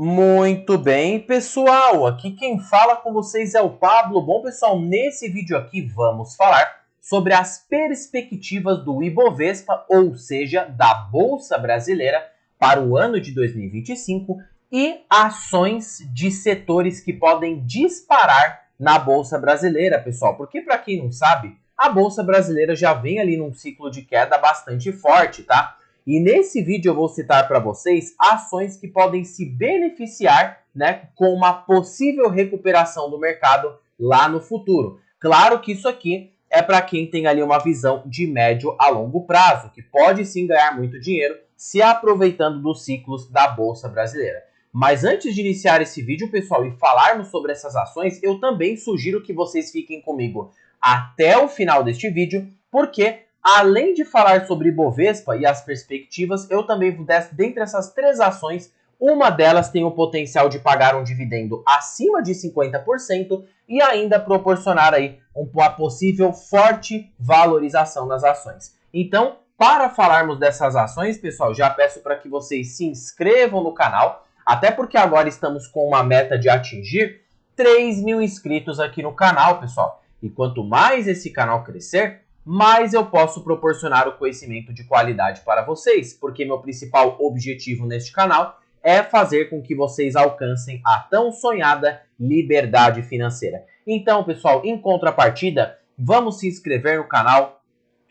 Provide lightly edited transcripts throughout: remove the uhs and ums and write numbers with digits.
Muito bem, pessoal, aqui quem fala com vocês é o Pablo. Bom, pessoal, nesse vídeo aqui vamos falar sobre as perspectivas do Ibovespa, ou seja, da Bolsa Brasileira, para o ano de 2025 e ações de setores que podem disparar na Bolsa Brasileira, pessoal. Porque, para quem não sabe, a Bolsa Brasileira já vem ali num ciclo de queda bastante forte, tá? E nesse vídeo eu vou citar para vocês ações que podem se beneficiar, né, com uma possível recuperação do mercado lá no futuro. Claro que isso aqui é para quem tem ali uma visão de médio a longo prazo, que pode sim ganhar muito dinheiro se aproveitando dos ciclos da Bolsa Brasileira. Mas antes de iniciar esse vídeo, pessoal, e falarmos sobre essas ações, eu também sugiro que vocês fiquem comigo até o final deste vídeo, porque além de falar sobre Ibovespa e as perspectivas, eu também vou dentre essas três ações, uma delas tem o potencial de pagar um dividendo acima de 50% e ainda proporcionar aí uma possível forte valorização nas ações. Então, para falarmos dessas ações, pessoal, já peço para que vocês se inscrevam no canal, até porque agora estamos com uma meta de atingir 3.000 inscritos aqui no canal, pessoal. E quanto mais esse canal crescer, mais eu posso proporcionar o conhecimento de qualidade para vocês, porque meu principal objetivo neste canal é fazer com que vocês alcancem a tão sonhada liberdade financeira. Então, pessoal, em contrapartida, vamos se inscrever no canal,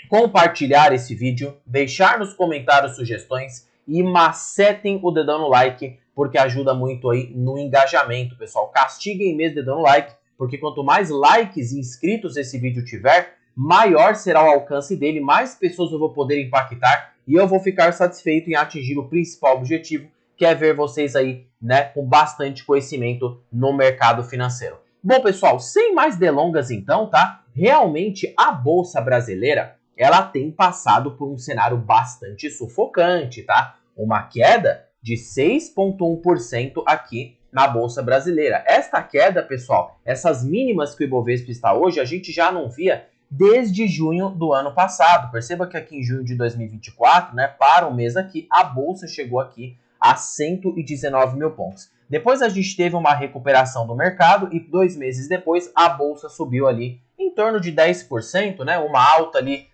compartilhar esse vídeo, deixar nos comentários sugestões e macetem o dedão no like, porque ajuda muito aí no engajamento, pessoal. Castiguem mesmo o dedão no like, porque quanto mais likes e inscritos esse vídeo tiver, maior será o alcance dele, mais pessoas eu vou poder impactar e eu vou ficar satisfeito em atingir o principal objetivo, que é ver vocês aí, né, com bastante conhecimento no mercado financeiro. Bom, pessoal, sem mais delongas então, tá? Realmente a Bolsa Brasileira, ela tem passado por um cenário bastante sufocante, tá? Uma queda de 6,1% aqui na Bolsa Brasileira. Esta queda, pessoal, essas mínimas que o Ibovespa está hoje, a gente já não via desde junho do ano passado. Perceba que aqui em junho de 2024, né, para o mês aqui, a Bolsa chegou aqui a 119 mil pontos. Depois a gente teve uma recuperação do mercado e 2 meses depois a Bolsa subiu ali em torno de 10%, né, uma alta ali,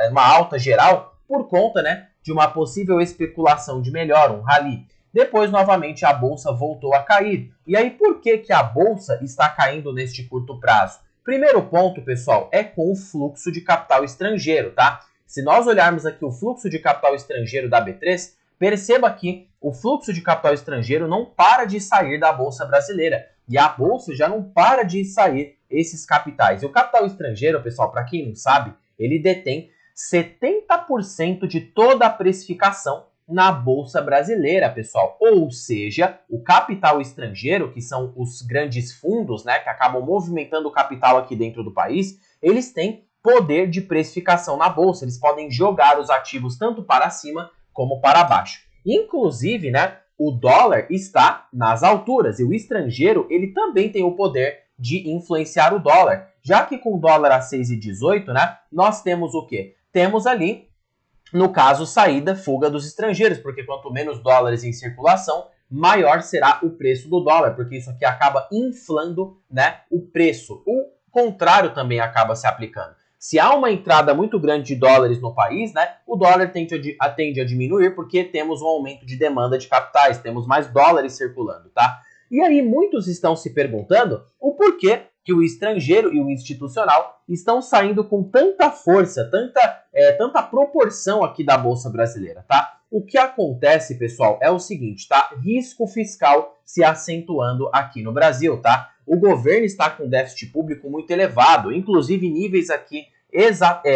uma alta geral por conta, né, de uma possível especulação de melhora, um rally. Depois, novamente, a Bolsa voltou a cair. E aí, por que a Bolsa está caindo neste curto prazo? Primeiro ponto, pessoal, é com o fluxo de capital estrangeiro, tá? Se nós olharmos aqui o fluxo de capital estrangeiro da B3, perceba que o fluxo de capital estrangeiro não para de sair da Bolsa Brasileira. E a Bolsa já não para de sair esses capitais. E o capital estrangeiro, pessoal, para quem não sabe, ele detém 70% de toda a precificação na Bolsa Brasileira, pessoal. Ou seja, o capital estrangeiro, que são os grandes fundos, né, que acabam movimentando o capital aqui dentro do país, eles têm poder de precificação na Bolsa. Eles podem jogar os ativos tanto para cima como para baixo. Inclusive, né, o dólar está nas alturas e o estrangeiro, ele também tem o poder de influenciar o dólar. Já que com o dólar a 6,18, né, nós temos o quê? Temos ali, no caso, saída, fuga dos estrangeiros, porque quanto menos dólares em circulação, maior será o preço do dólar, porque isso aqui acaba inflando, né, o preço. O contrário também acaba se aplicando. Se há uma entrada muito grande de dólares no país, né, o dólar tende a diminuir porque temos um aumento de demanda de capitais, temos mais dólares circulando, tá? E aí muitos estão se perguntando o porquê que o estrangeiro e o institucional estão saindo com tanta força, tanta proporção aqui da Bolsa Brasileira, tá? O que acontece, pessoal, é o seguinte, tá? Risco fiscal se acentuando aqui no Brasil, tá? O governo está com déficit público muito elevado, inclusive níveis aqui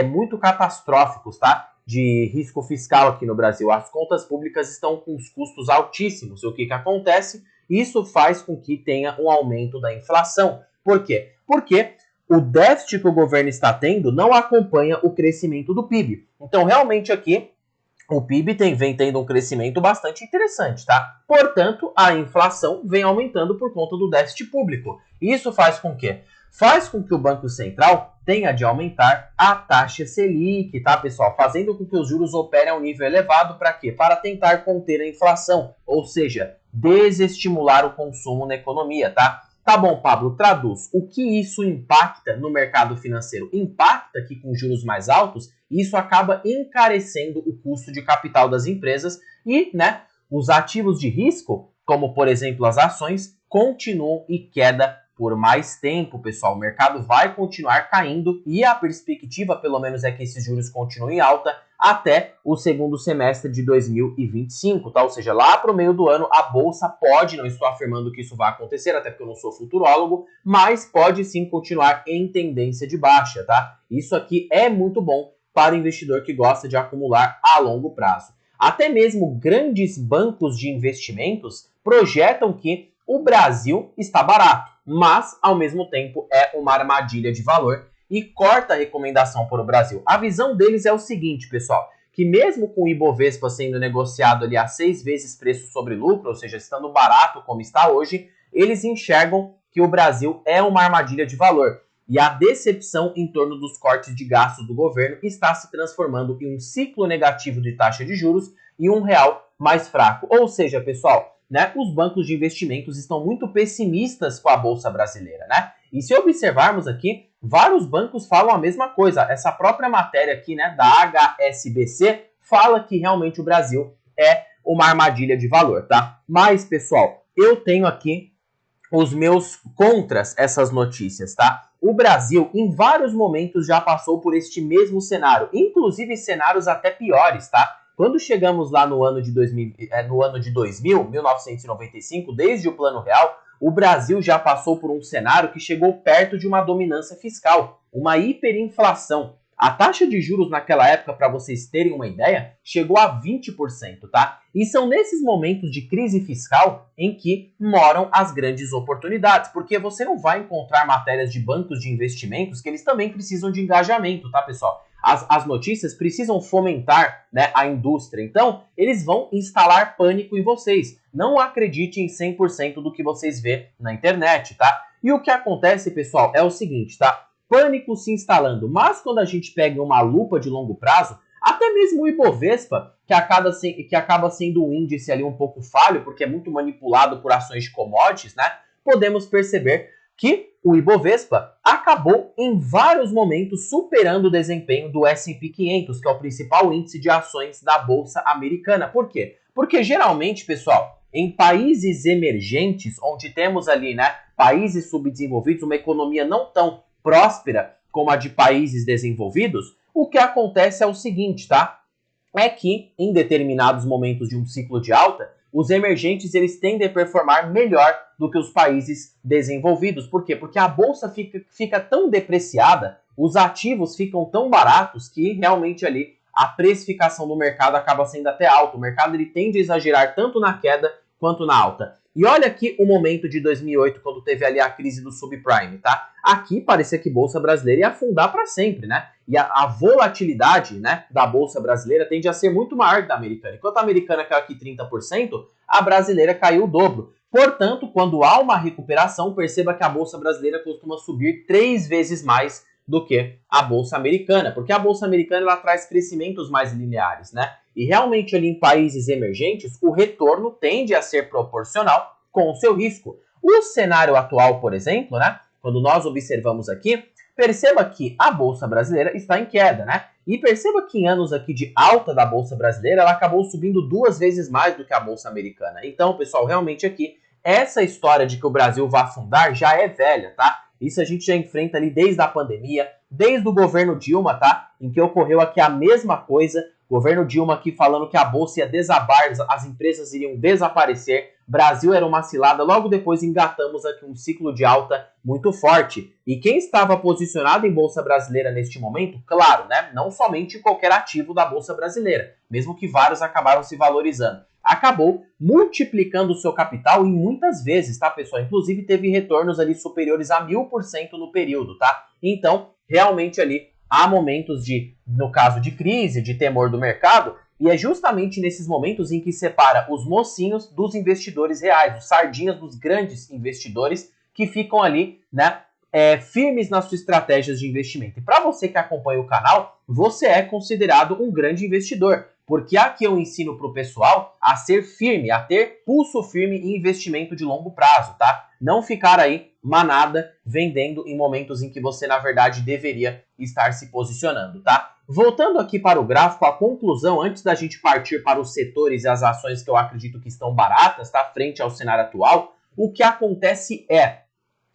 muito catastróficos, tá? De risco fiscal aqui no Brasil. As contas públicas estão com os custos altíssimos. O que acontece? Isso faz com que tenha um aumento da inflação. Por quê? Porque o déficit que o governo está tendo não acompanha o crescimento do PIB. Então, realmente aqui, o PIB vem tendo um crescimento bastante interessante, tá? Portanto, a inflação vem aumentando por conta do déficit público. Isso faz com que? Faz com que o Banco Central tenha de aumentar a taxa Selic, tá, pessoal? Fazendo com que os juros operem a um nível elevado para quê? Para tentar conter a inflação, ou seja, desestimular o consumo na economia, tá? Tá bom, Pablo, traduz. O que isso impacta no mercado financeiro? Impacta que com juros mais altos, isso acaba encarecendo o custo de capital das empresas e, né, os ativos de risco, como por exemplo as ações, continuam em queda por mais tempo, pessoal. O mercado vai continuar caindo e a perspectiva, pelo menos, é que esses juros continuem alta até o segundo semestre de 2025, tá? Ou seja, lá para o meio do ano, a Bolsa pode, não estou afirmando que isso vai acontecer, até porque eu não sou futurólogo, mas pode sim continuar em tendência de baixa, tá? Isso aqui é muito bom para o investidor que gosta de acumular a longo prazo. Até mesmo grandes bancos de investimentos projetam que o Brasil está barato, mas ao mesmo tempo é uma armadilha de valor e corta a recomendação para o Brasil. A visão deles é o seguinte, pessoal, que mesmo com o Ibovespa sendo negociado ali a 6 vezes preço sobre lucro, ou seja, estando barato como está hoje, eles enxergam que o Brasil é uma armadilha de valor. E a decepção em torno dos cortes de gastos do governo está se transformando em um ciclo negativo de taxa de juros e um real mais fraco. Ou seja, pessoal, né, os bancos de investimentos estão muito pessimistas com a Bolsa Brasileira, né? E se observarmos aqui, vários bancos falam a mesma coisa. Essa própria matéria aqui, né, da HSBC, fala que realmente o Brasil é uma armadilha de valor, tá? Mas, pessoal, eu tenho aqui os meus contras essas notícias, tá? O Brasil, em vários momentos, já passou por este mesmo cenário, inclusive cenários até piores, tá? Quando chegamos lá no ano de 1995, desde o Plano Real, o Brasil já passou por um cenário que chegou perto de uma dominância fiscal, uma hiperinflação. A taxa de juros naquela época, para vocês terem uma ideia, chegou a 20%, tá? E são nesses momentos de crise fiscal em que moram as grandes oportunidades, porque você não vai encontrar matérias de bancos de investimentos que eles também precisam de engajamento, tá, pessoal? As notícias precisam fomentar, né, a indústria. Então, eles vão instalar pânico em vocês. Não acredite em 100% do que vocês vê na internet, tá? E o que acontece, pessoal, é o seguinte, tá? Pânico se instalando. Mas quando a gente pega uma lupa de longo prazo, até mesmo o Ibovespa, que acaba sendo um índice ali um pouco falho, porque é muito manipulado por ações de commodities, né? Podemos perceber que o Ibovespa acabou em vários momentos superando o desempenho do S&P 500, que é o principal índice de ações da Bolsa Americana. Por quê? Porque geralmente, pessoal, em países emergentes, onde temos ali, né, países subdesenvolvidos, uma economia não tão próspera como a de países desenvolvidos, o que acontece é o seguinte, tá? É que em determinados momentos de um ciclo de alta, os emergentes eles tendem a performar melhor do que os países desenvolvidos. Por quê? Porque a bolsa fica tão depreciada, os ativos ficam tão baratos que realmente ali a precificação do mercado acaba sendo até alta. O mercado ele tende a exagerar tanto na queda quanto na alta. E olha aqui o momento de 2008, quando teve ali a crise do subprime, tá? Aqui parecia que a Bolsa Brasileira ia afundar para sempre, né? E a volatilidade, né, da Bolsa Brasileira tende a ser muito maior que da americana. Enquanto a americana caiu aqui 30%, a brasileira caiu o dobro. Portanto, quando há uma recuperação, perceba que a Bolsa Brasileira costuma subir 3 vezes mais do que a Bolsa Americana, porque a Bolsa Americana ela traz crescimentos mais lineares, né? E realmente ali em países emergentes, o retorno tende a ser proporcional com o seu risco. O cenário atual, por exemplo, né? Quando nós observamos aqui, perceba que a Bolsa Brasileira está em queda, né? E perceba que em anos aqui de alta da Bolsa Brasileira, ela acabou subindo 2 vezes mais do que a Bolsa Americana. Então, pessoal, realmente aqui, essa história de que o Brasil vai afundar já é velha, tá? Isso a gente já enfrenta ali desde a pandemia, desde o governo Dilma, tá? Em que ocorreu aqui a mesma coisa. Governo Dilma aqui falando que a bolsa ia desabar, as empresas iriam desaparecer. Brasil era uma cilada. Logo depois engatamos aqui um ciclo de alta muito forte. E quem estava posicionado em Bolsa Brasileira neste momento, claro, né? Não somente qualquer ativo da Bolsa Brasileira, mesmo que vários acabaram se valorizando. Acabou multiplicando o seu capital em muitas vezes, tá, pessoal? Inclusive teve retornos ali superiores a 1000% no período, tá? Então, realmente ali há momentos no caso de crise, de temor do mercado, e é justamente nesses momentos em que separa os mocinhos dos investidores reais, os sardinhas dos grandes investidores que ficam ali, né, firmes nas suas estratégias de investimento. E para você que acompanha o canal, você é considerado um grande investidor. Porque aqui eu ensino para o pessoal a ser firme, a ter pulso firme em investimento de longo prazo, tá? Não ficar aí manada vendendo em momentos em que você, na verdade, deveria estar se posicionando, tá? Voltando aqui para o gráfico, a conclusão, antes da gente partir para os setores e as ações que eu acredito que estão baratas, tá? Frente ao cenário atual, o que acontece é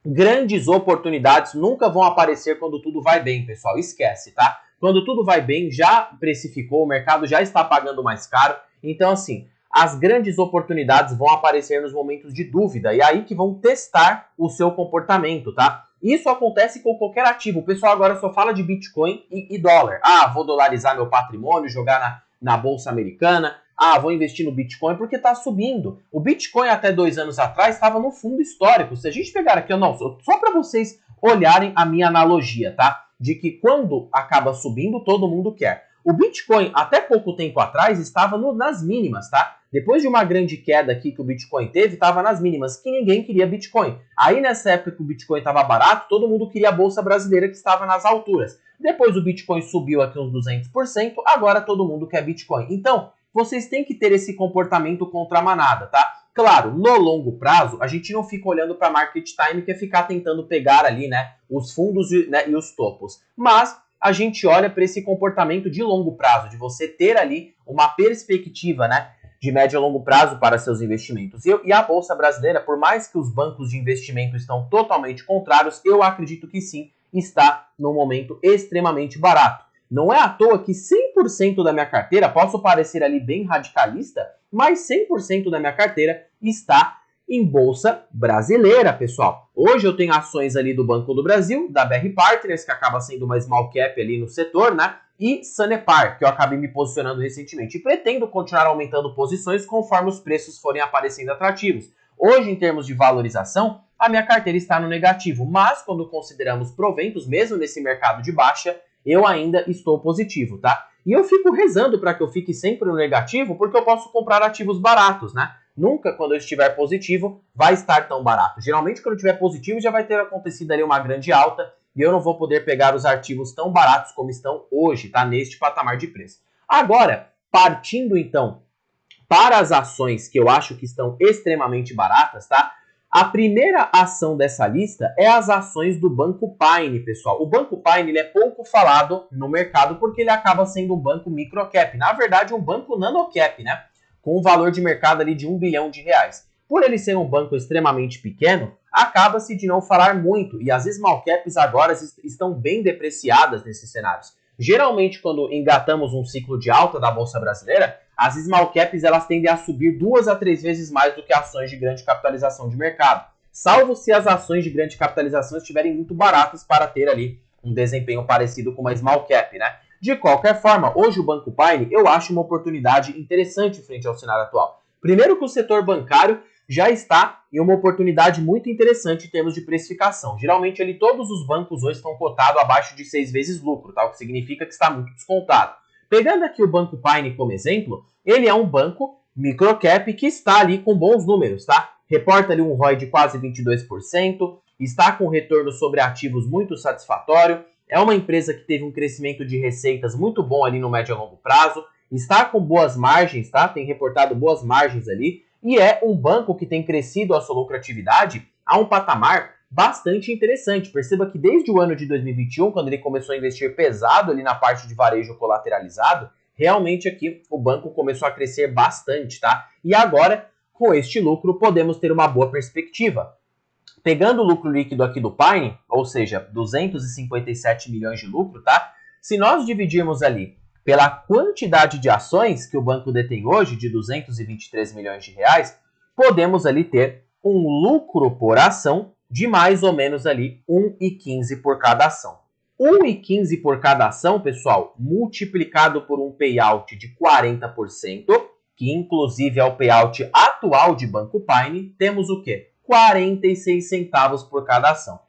grandes oportunidades nunca vão aparecer quando tudo vai bem, pessoal. Esquece, tá? Quando tudo vai bem, já precificou, o mercado já está pagando mais caro. Então, assim, as grandes oportunidades vão aparecer nos momentos de dúvida. E é aí que vão testar o seu comportamento, tá? Isso acontece com qualquer ativo. O pessoal agora só fala de Bitcoin e dólar. Ah, vou dolarizar meu patrimônio, jogar na Bolsa Americana. Ah, vou investir no Bitcoin porque está subindo. O Bitcoin até 2 anos atrás estava no fundo histórico. Se a gente pegar aqui, não, só para vocês olharem a minha analogia, tá? De que quando acaba subindo, todo mundo quer. O Bitcoin, até pouco tempo atrás, estava nas mínimas, tá? Depois de uma grande queda aqui que o Bitcoin teve, estava nas mínimas, que ninguém queria Bitcoin. Aí, nessa época que o Bitcoin estava barato, todo mundo queria a Bolsa Brasileira, que estava nas alturas. Depois o Bitcoin subiu aqui uns 200%, agora todo mundo quer Bitcoin. Então, vocês têm que ter esse comportamento contra a manada, tá? Claro, no longo prazo, a gente não fica olhando para market time, que é ficar tentando pegar ali, né, os fundos e os topos. Mas a gente olha para esse comportamento de longo prazo, de você ter ali uma perspectiva, né, de médio a longo prazo para seus investimentos. E a Bolsa Brasileira, por mais que os bancos de investimento estão totalmente contrários, eu acredito que sim, está num momento extremamente barato. Não é à toa que 100% da minha carteira, posso parecer ali bem radicalista, mas 100% da minha carteira está em Bolsa Brasileira, pessoal. Hoje eu tenho ações ali do Banco do Brasil, da BR Partners, que acaba sendo uma small cap ali no setor, né? E Sanepar, que eu acabei me posicionando recentemente. E pretendo continuar aumentando posições conforme os preços forem aparecendo atrativos. Hoje, em termos de valorização, a minha carteira está no negativo, mas quando consideramos proventos, mesmo nesse mercado de baixa, eu ainda estou positivo, tá? E eu fico rezando para que eu fique sempre no negativo, porque eu posso comprar ativos baratos, né? Nunca, quando eu estiver positivo, vai estar tão barato. Geralmente, quando eu estiver positivo, já vai ter acontecido ali uma grande alta e eu não vou poder pegar os ativos tão baratos como estão hoje, tá? Neste patamar de preço. Agora, partindo então para as ações que eu acho que estão extremamente baratas, tá? A primeira ação dessa lista é as ações do Banco Paine, pessoal. O Banco Paine ele é pouco falado no mercado porque ele acaba sendo um banco microcap. Na verdade, um banco nanocap, né? Com um valor de mercado ali de R$1 bilhão. Por ele ser um banco extremamente pequeno, acaba-se de não falar muito. E as small caps agora estão bem depreciadas nesses cenários. Geralmente, quando engatamos um ciclo de alta da Bolsa Brasileira, as small caps elas tendem a subir 2 a 3 vezes mais do que ações de grande capitalização de mercado. Salvo se as ações de grande capitalização estiverem muito baratas para ter ali um desempenho parecido com uma small cap, né? De qualquer forma, hoje o Banco Paine eu acho uma oportunidade interessante frente ao cenário atual. Primeiro que o setor bancário já está em uma oportunidade muito interessante em termos de precificação. Geralmente ali todos os bancos hoje estão cotados abaixo de 6 vezes lucro, tá? O que significa que está muito descontado. Pegando aqui o Banco Paine como exemplo, ele é um banco microcap que está ali com bons números, tá? Reporta ali um ROI de quase 22%, está com retorno sobre ativos muito satisfatório, é uma empresa que teve um crescimento de receitas muito bom ali no médio a longo prazo, está com boas margens, tá? Tem reportado boas margens ali, e é um banco que tem crescido a sua lucratividade a um patamar bastante interessante. Perceba que desde o ano de 2021, quando ele começou a investir pesado ali na parte de varejo colateralizado, realmente aqui o banco começou a crescer bastante, tá? E agora, com este lucro, podemos ter uma boa perspectiva. Pegando o lucro líquido aqui do Paine, ou seja, 257 milhões de lucro, tá? Se nós dividirmos ali pela quantidade de ações que o banco detém hoje, de 223 milhões de reais, podemos ali ter um lucro por ação de mais ou menos ali 1,15 por cada ação. 1,15 por cada ação, pessoal, multiplicado por um payout de 40%, que inclusive é o payout atual de Banco Paine, temos o quê? 46 centavos por cada ação.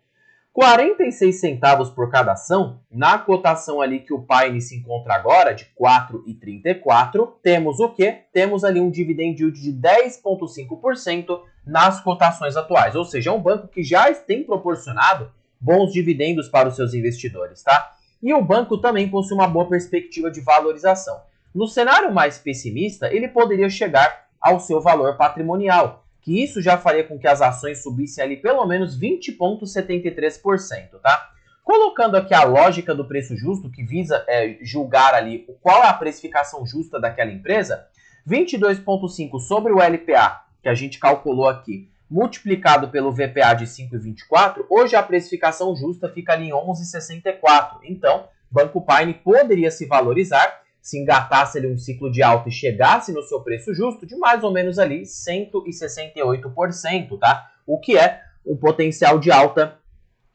46 centavos por cada ação, na cotação ali que o Paine se encontra agora, de 4,34, temos o quê? Temos ali um dividend yield de 10,5% nas cotações atuais. Ou seja, é um banco que já tem proporcionado bons dividendos para os seus investidores, tá? E o banco também possui uma boa perspectiva de valorização. No cenário mais pessimista, ele poderia chegar ao seu valor patrimonial, que isso já faria com que as ações subissem ali pelo menos 20,73%, tá? Colocando aqui a lógica do preço justo, que visa julgar ali qual é a precificação justa daquela empresa, 22,5 sobre o LPA, que a gente calculou aqui, multiplicado pelo VPA de 5,24, hoje a precificação justa fica ali em 11,64. Então, Banco Paine poderia se valorizar se engatasse ali um ciclo de alta e chegasse no seu preço justo de mais ou menos ali 168%, tá? O que é um potencial de alta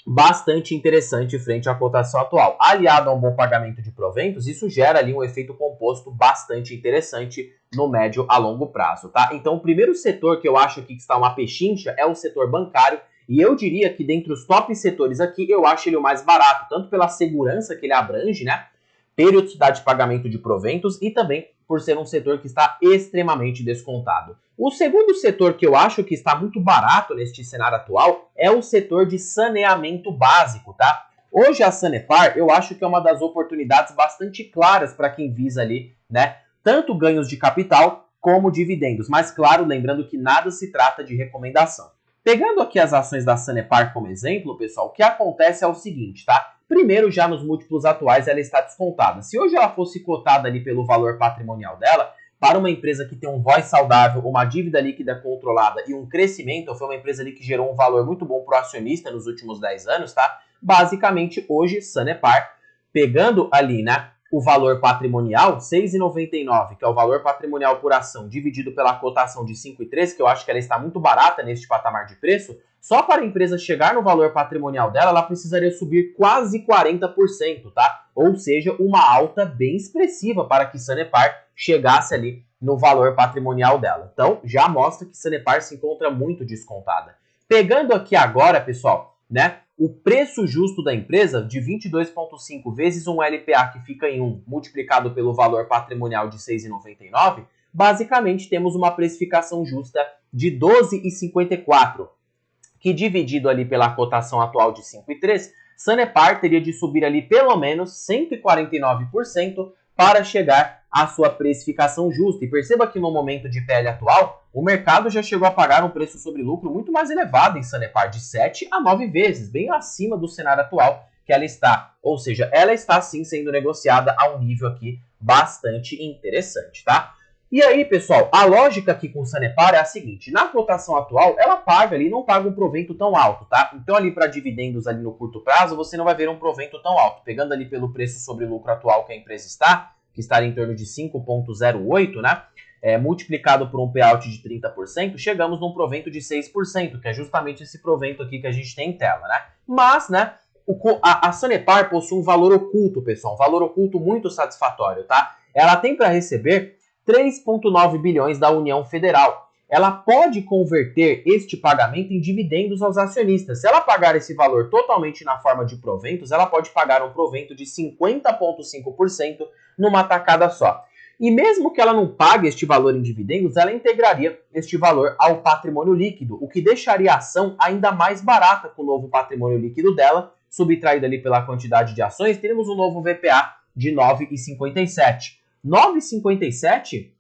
bastante interessante frente à cotação atual. Aliado a um bom pagamento de proventos, isso gera ali um efeito composto bastante interessante no médio a longo prazo, tá? Então, o primeiro setor que eu acho aqui que está uma pechincha é o setor bancário, e eu diria que dentre os top setores aqui, eu acho ele o mais barato, tanto pela segurança que ele abrange, né? Periodicidade de pagamento de proventos e também por ser um setor que está extremamente descontado. O segundo setor que eu acho que está muito barato neste cenário atual é o setor de saneamento básico, tá? Hoje a Sanepar, eu acho que é uma das oportunidades bastante claras para quem visa ali, né? Tanto ganhos de capital como dividendos. Mas claro, lembrando que nada se trata de recomendação. Pegando aqui as ações da Sanepar como exemplo, pessoal, o que acontece é o seguinte, tá? Primeiro, já nos múltiplos atuais, ela está descontada. Se hoje ela fosse cotada ali pelo valor patrimonial dela, para uma empresa que tem um ROI saudável, uma dívida líquida controlada e um crescimento, foi uma empresa ali que gerou um valor muito bom para o acionista nos últimos 10 anos, tá? Basicamente, hoje, Sanepar, pegando ali, né, o valor patrimonial, R$ 6,99, que é o valor patrimonial por ação, dividido pela cotação de 5,3, que eu acho que ela está muito barata neste patamar de preço, só para a empresa chegar no valor patrimonial dela, ela precisaria subir quase 40%, tá? Ou seja, uma alta bem expressiva para que Sanepar chegasse ali no valor patrimonial dela. Então, já mostra que Sanepar se encontra muito descontada. Pegando aqui agora, pessoal, né, o preço justo da empresa de 22,5 vezes um LPA que fica em 1, multiplicado pelo valor patrimonial de 6,99, basicamente temos uma precificação justa de 12,54, que dividido ali pela cotação atual de 5,3, Sanepar teria de subir ali pelo menos 149% para chegar à sua precificação justa. E perceba que no momento de PL atual, o mercado já chegou a pagar um preço sobre lucro muito mais elevado em Sanepar, de 7 a 9 vezes, bem acima do cenário atual que ela está. Ou seja, ela está sim sendo negociada a um nível aqui bastante interessante, tá? E aí, pessoal, a lógica aqui com o Sanepar é a seguinte, na cotação atual, ela paga ali, não paga um provento tão alto, tá? Então ali para dividendos ali no curto prazo, você não vai ver um provento tão alto. Pegando ali pelo preço sobre lucro atual que a empresa está, que está em torno de 5,08, né? Multiplicado por um payout de 30%, chegamos num provento de 6%, que é justamente esse provento aqui que a gente tem em tela, né? Mas, né, a Sanepar possui um valor oculto, pessoal, um valor oculto muito satisfatório, tá? Ela tem para receber 3,9 bilhões da União Federal. Ela pode converter este pagamento em dividendos aos acionistas. Se ela pagar esse valor totalmente na forma de proventos, ela pode pagar um provento de 50,5% numa tacada só. E mesmo que ela não pague este valor em dividendos, ela integraria este valor ao patrimônio líquido, o que deixaria a ação ainda mais barata com o novo patrimônio líquido dela, subtraído ali pela quantidade de ações, teremos um novo VPA de 9,57. 9,57,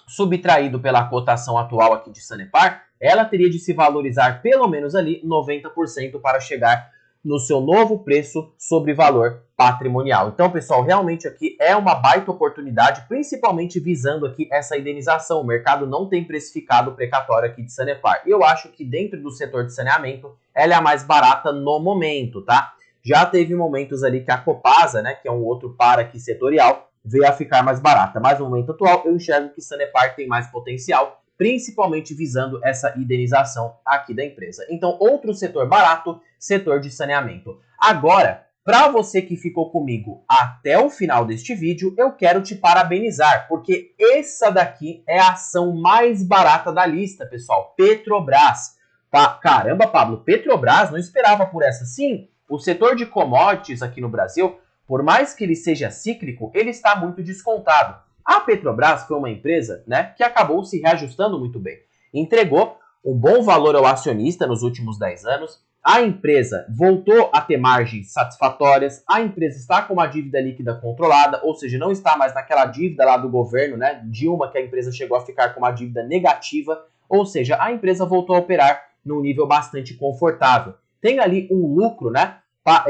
subtraído pela cotação atual aqui de Sanepar, ela teria de se valorizar pelo menos ali 90% para chegar no seu novo preço sobre valor patrimonial. Então, pessoal, realmente aqui é uma baita oportunidade, principalmente visando aqui essa indenização. O mercado não tem precificado o precatório aqui de Sanepar. Eu acho que dentro do setor de saneamento, ela é a mais barata no momento, tá? Já teve momentos ali que a Copasa, né, que é um outro par aqui setorial, veio a ficar mais barata. Mas no momento atual, eu enxergo que Sanepar tem mais potencial, principalmente visando essa indenização aqui da empresa. Então, outro setor barato, setor de saneamento. Agora, para você que ficou comigo até o final deste vídeo, eu quero te parabenizar, porque essa daqui é a ação mais barata da lista, pessoal. Petrobras. Caramba, Pablo, Petrobras, não esperava por essa. Sim, o setor de commodities aqui no Brasil, por mais que ele seja cíclico, ele está muito descontado. A Petrobras foi uma empresa, né, que acabou se reajustando muito bem. Entregou um bom valor ao acionista nos últimos 10 anos, a empresa voltou a ter margens satisfatórias, a empresa está com uma dívida líquida controlada, ou seja, não está mais naquela dívida lá do governo, né, Dilma, que a empresa chegou a ficar com uma dívida negativa, ou seja, a empresa voltou a operar num nível bastante confortável. Tem ali um lucro, né,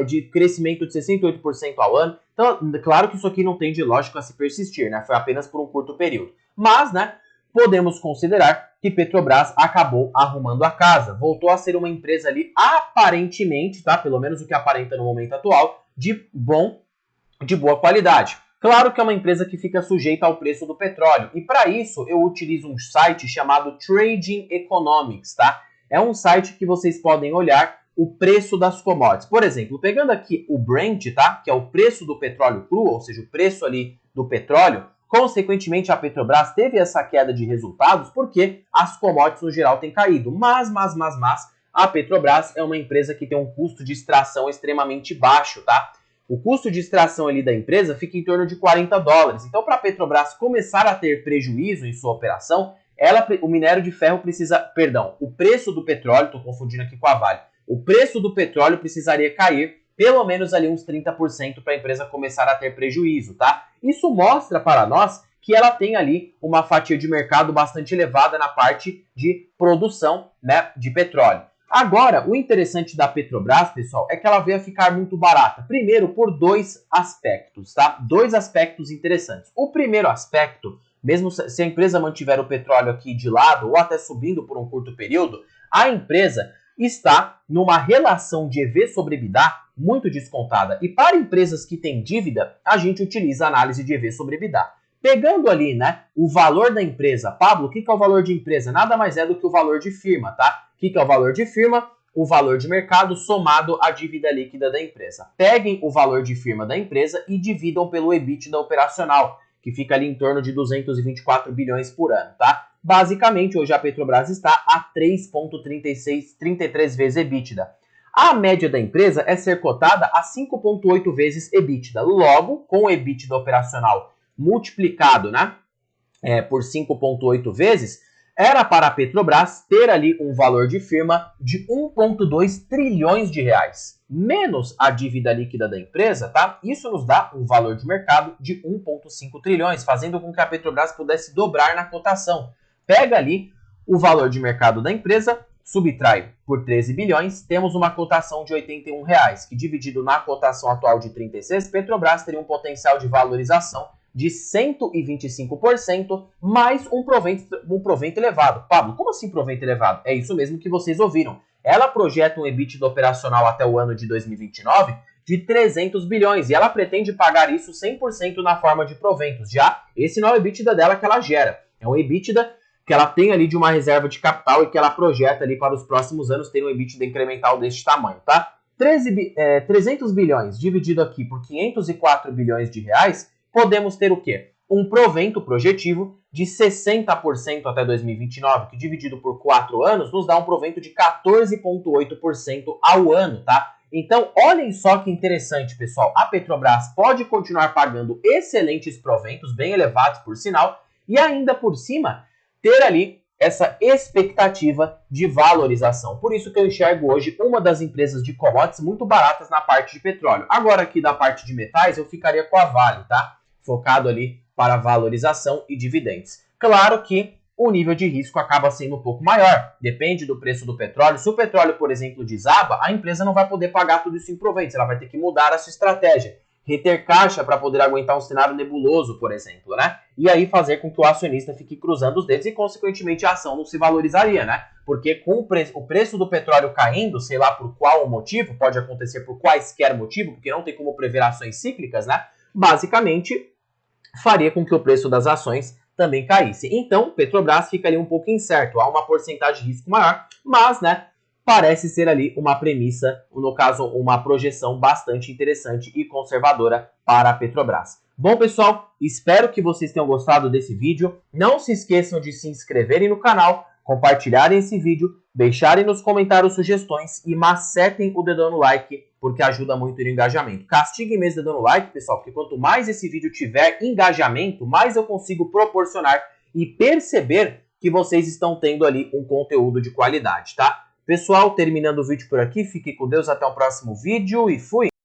de crescimento de 68% ao ano, então, claro que isso aqui não tem de lógico a se persistir, né, foi apenas por um curto período, mas, né, podemos considerar que Petrobras acabou arrumando a casa. Voltou a ser uma empresa ali, aparentemente, tá? Pelo menos o que aparenta no momento atual, de boa qualidade. Claro que é uma empresa que fica sujeita ao preço do petróleo. E para isso, eu utilizo um site chamado Trading Economics, tá? É um site que vocês podem olhar o preço das commodities. Por exemplo, pegando aqui o Brent, tá? Que é o preço do petróleo cru, ou seja, o preço ali do petróleo. Consequentemente, a Petrobras teve essa queda de resultados porque as commodities no geral têm caído. Mas, a Petrobras é uma empresa que tem um custo de extração extremamente baixo, tá? O custo de extração ali da empresa fica em torno de $40. Então, para a Petrobras começar a ter prejuízo em sua operação, o minério de ferro o preço do petróleo, estou confundindo aqui com a Vale, o preço do petróleo precisaria cair pelo menos ali uns 30% para a empresa começar a ter prejuízo, tá? Isso mostra para nós que ela tem ali uma fatia de mercado bastante elevada na parte de produção, né, de petróleo. Agora, o interessante da Petrobras, pessoal, é que ela veio a ficar muito barata. Primeiro, por dois aspectos, tá? Dois aspectos interessantes. O primeiro aspecto, mesmo se a empresa mantiver o petróleo aqui de lado ou até subindo por um curto período, a empresa está numa relação de EV sobre EBITDA muito descontada. E para empresas que têm dívida, a gente utiliza a análise de EV sobre EBITDA. Pegando ali, né, o valor da empresa. Pablo, o que é o valor de empresa? Nada mais é do que o valor de firma, tá? O que é o valor de firma? O valor de mercado somado à dívida líquida da empresa. Peguem o valor de firma da empresa e dividam pelo EBITDA operacional, que fica ali em torno de 224 bilhões por ano, tá? Basicamente, hoje a Petrobras está a 3,33 vezes EBITDA. A média da empresa é ser cotada a 5,8 vezes EBITDA. Logo, com o EBITDA operacional multiplicado, né, por 5,8 vezes, era para a Petrobras ter ali um valor de firma de 1,2 trilhões de reais. Menos a dívida líquida da empresa, tá? Isso nos dá um valor de mercado de 1,5 trilhões, fazendo com que a Petrobras pudesse dobrar na cotação. Pega ali o valor de mercado da empresa, subtrai por 13 bilhões, temos uma cotação de R$ 81, que dividido na cotação atual de 36, Petrobras teria um potencial de valorização de 125%, mais um provento elevado. Pablo, como assim provento elevado? É isso mesmo que vocês ouviram. Ela projeta um EBITDA operacional até o ano de 2029 de 300 bilhões e ela pretende pagar isso 100% na forma de proventos. Já esse não é o EBITDA dela que ela gera, é um EBITDA que ela tem ali de uma reserva de capital e que ela projeta ali para os próximos anos ter um EBITDA incremental deste tamanho, tá? 300 bilhões dividido aqui por 504 bilhões de reais, podemos ter o quê? Um provento projetivo de 60% até 2029, que dividido por 4 anos nos dá um provento de 14,8% ao ano, tá? Então, olhem só que interessante, pessoal. A Petrobras pode continuar pagando excelentes proventos, bem elevados por sinal, e ainda por cima ter ali essa expectativa de valorização. Por isso que eu enxergo hoje uma das empresas de commodities muito baratas na parte de petróleo. Agora aqui da parte de metais eu ficaria com a Vale, tá? Focado ali para valorização e dividendos. Claro que o nível de risco acaba sendo um pouco maior, depende do preço do petróleo. Se o petróleo, por exemplo, desaba, a empresa não vai poder pagar tudo isso em proventos, ela vai ter que mudar a sua estratégia, reter caixa para poder aguentar um cenário nebuloso, por exemplo, né? E aí fazer com que o acionista fique cruzando os dedos e, consequentemente, a ação não se valorizaria, né? Porque com o preço do petróleo caindo, sei lá por qual motivo, pode acontecer por quaisquer motivo, porque não tem como prever ações cíclicas, né? Basicamente, faria com que o preço das ações também caísse. Então, Petrobras fica ali um pouco incerto, há uma porcentagem de risco maior, mas, né, parece ser ali uma premissa, no caso, uma projeção bastante interessante e conservadora para a Petrobras. Bom, pessoal, espero que vocês tenham gostado desse vídeo. Não se esqueçam de se inscreverem no canal, compartilharem esse vídeo, deixarem nos comentários sugestões e macetem o dedão no like, porque ajuda muito no engajamento. Castiguem mesmo o dedão no like, pessoal, porque quanto mais esse vídeo tiver engajamento, mais eu consigo proporcionar e perceber que vocês estão tendo ali um conteúdo de qualidade, tá? Pessoal, terminando o vídeo por aqui, fique com Deus, até o próximo vídeo e fui!